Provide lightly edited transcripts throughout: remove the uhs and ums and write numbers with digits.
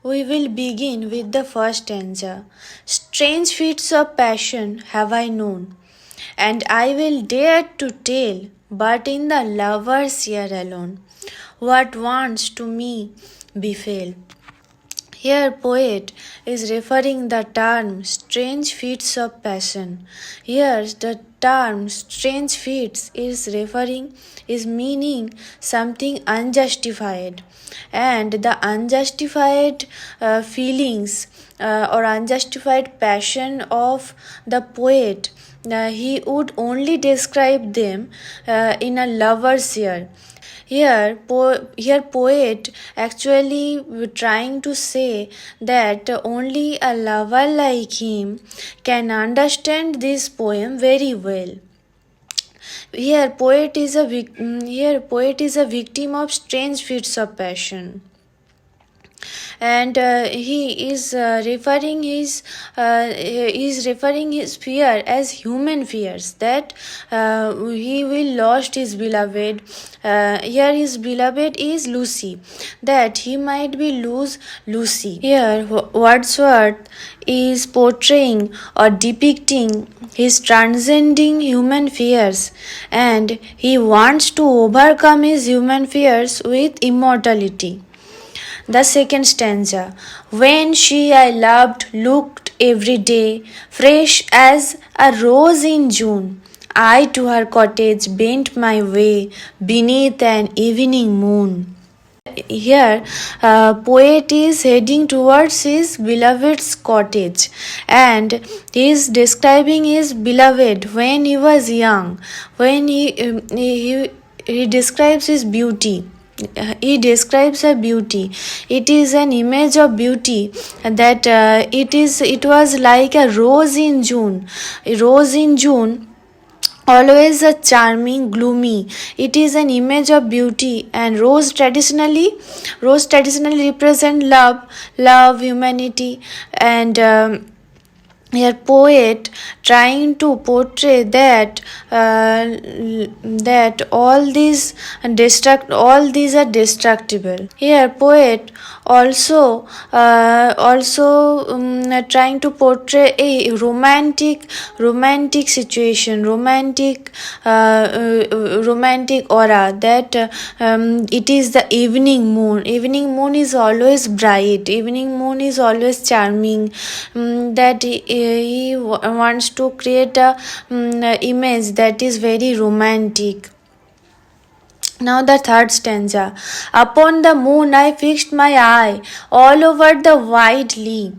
We will begin with the first stanza. Strange feats of passion have I known, and I will dare to tell, but in the lover's ear alone, what once to me befell. Here poet is referring the term strange feats of passion. Here the term strange feats is meaning something unjustified, and the unjustified feelings or unjustified passion of the poet, he would only describe them in a lover's ear. Here poet actually trying to say that only a lover like him can understand this poem very well. Here poet is a victim of strange fits of passion, and he is referring his fear as human fears, that he will lost his beloved. Here his beloved is Lucy, that he might be lose Lucy. Here Wordsworth is portraying or depicting his transcending human fears, and he wants to overcome his human fears with immortality. The second stanza. When she I loved looked every day, fresh as a rose in June, I to her cottage bent my way beneath an evening moon. Here, poet is heading towards his beloved's cottage, and he is describing his beloved when he was young, when he describes his beauty. He describes her beauty. It is an image of beauty, that it was like a rose in June. A rose in June, always a charming, gloomy. It is an image of beauty, and rose traditionally represent love, humanity, and here poet trying to portray that all these are destructible. Here poet also trying to portray a romantic situation, romantic aura, that it is the evening moon. Evening moon is always bright, evening moon is always charming, that he wants to create a image that is very romantic. Now the third stanza. Upon the moon I fixed my eye, all over the wide lea.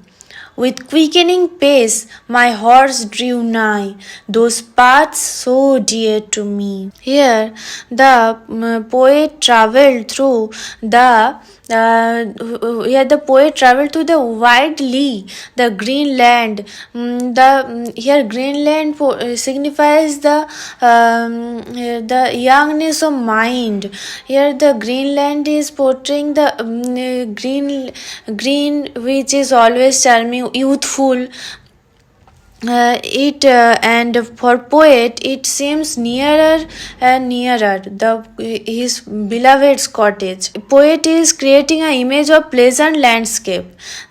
With quickening pace my horse drew nigh, those paths so dear to me. Here the poet travelled through the wide lea, the green land. Here green land signifies the youngness of mind. Here the green land is portraying the green, which is always charming, youthful. And for poet it seems nearer and nearer his beloved's cottage. Poet is creating an image of pleasant landscape,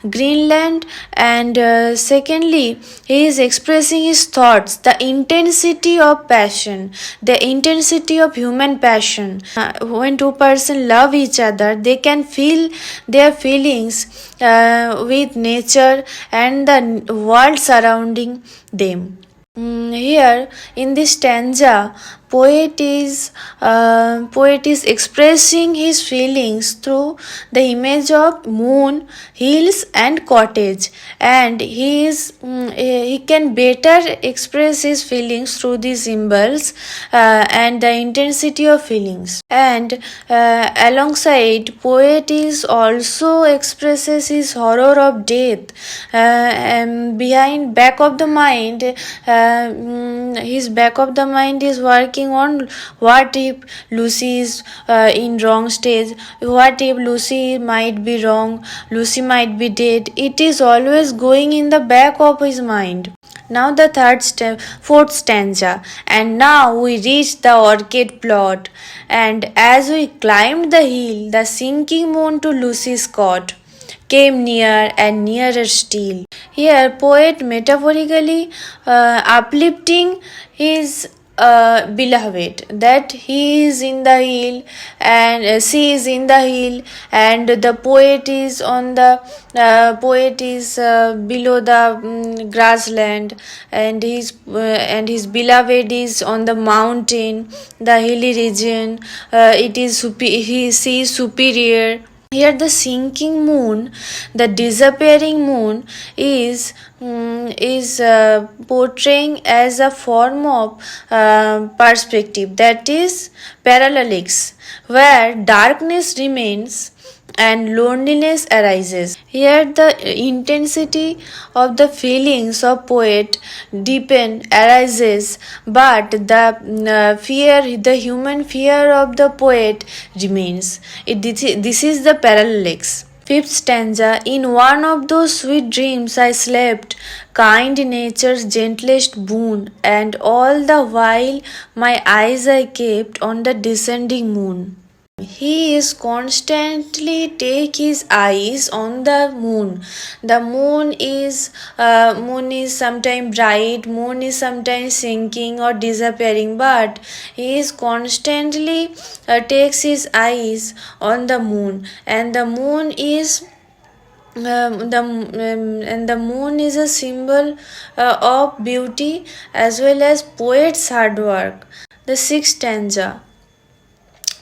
greenland, and secondly he is expressing his thoughts, the intensity of passion, the intensity of human passion. When two persons love each other, they can feel their feelings with nature and the world surrounding them. Here in this stanza, poet is expressing his feelings through the image of moon, hills, and cottage, and he can better express his feelings through these symbols and the intensity of feelings. And alongside, poet is also expresses his horror of death. Behind back of the mind, his back of the mind is working on what if Lucy is in wrong stage, what if Lucy might be wrong, Lucy might be dead. It is always going in the back of his mind. Now the fourth stanza. And now we reach the orchid plot, and as we climbed the hill, the sinking moon to Lucy's cot came near and nearer still. Here, poet metaphorically uplifting his beloved, that he is in the hill and she is in the hill, and the poet is below the grassland, and his beloved is on the mountain, the hilly region. She is superior. Here, the sinking moon, the disappearing moon, is portraying as a form of perspective, that is parallax, where darkness remains and loneliness arises. Here, the intensity of the feelings of poet arises, but the human fear of the poet remains. This is the parallax. Fifth stanza. In one of those sweet dreams I slept, kind nature's gentlest boon, and all the while my eyes I kept on the descending moon. He is constantly take his eyes on the moon. The moon is sometimes bright, moon is sometimes sinking or disappearing, but he is constantly takes his eyes on the moon, and the moon is and the moon is a symbol of beauty as well as poet's hard work. The sixth stanza.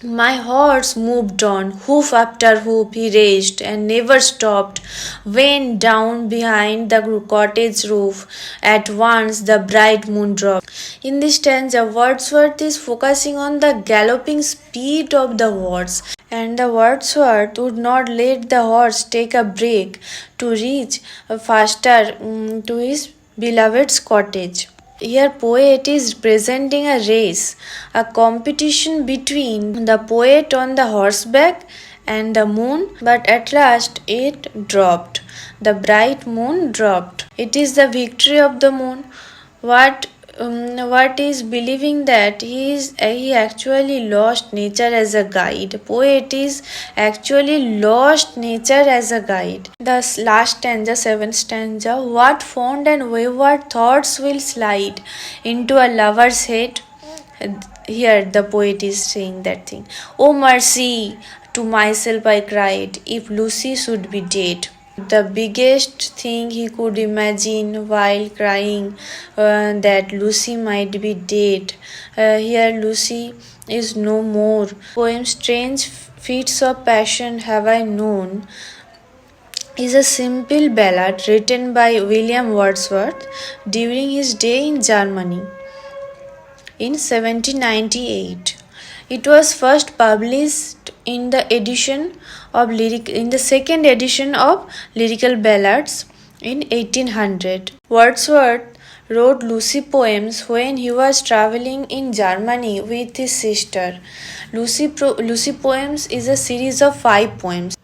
My horse moved on, hoof after hoof he raced, and never stopped. When down behind the cottage roof, at once the bright moon dropped. In this stanza, Wordsworth is focusing on the galloping speed of the horse, and the Wordsworth would not let the horse take a break to reach faster to his beloved's cottage. Here, poet is presenting a race, a competition between the poet on the horseback and the moon, but at last it dropped. The bright moon dropped. It is the victory of the moon. What is believing that he actually lost nature as a guide. Poet is actually lost nature as a guide. The last stanza, seventh stanza. What fond and wayward thoughts will slide into a lover's head? Here the poet is saying that thing. Oh mercy, to myself I cried, if Lucy should be dead. The biggest thing he could imagine while crying that Lucy might be dead. Here Lucy is no more. Poem Strange Feats of Passion Have I Known is a simple ballad written by William Wordsworth during his day in Germany in 1798. It was first published in the second edition of Lyrical Ballads in 1800. Wordsworth wrote Lucy poems when he was traveling in Germany with his sister. Lucy Poems is a series of 5 poems.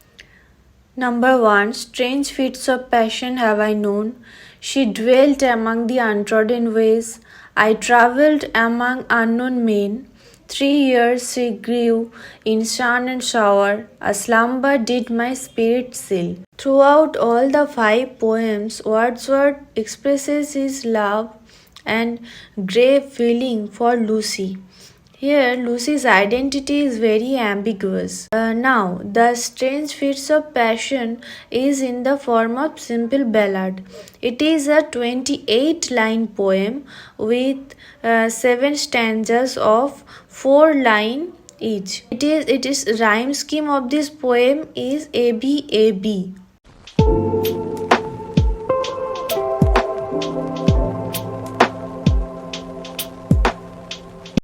Number 1. Strange feats of passion have I known. She dwelt among the untrodden ways. I travelled among unknown men. 3 years she grew in sun and shower. A slumber did my spirit chill. Throughout all the 5 poems, Wordsworth expresses his love and grave feeling for Lucy. Here, Lucy's identity is very ambiguous. Now, the strange feats of passion is in the form of simple ballad. It is a 28-line poem with 7 stanzas of 4 lines each. It is rhyme scheme of this poem is ABAB.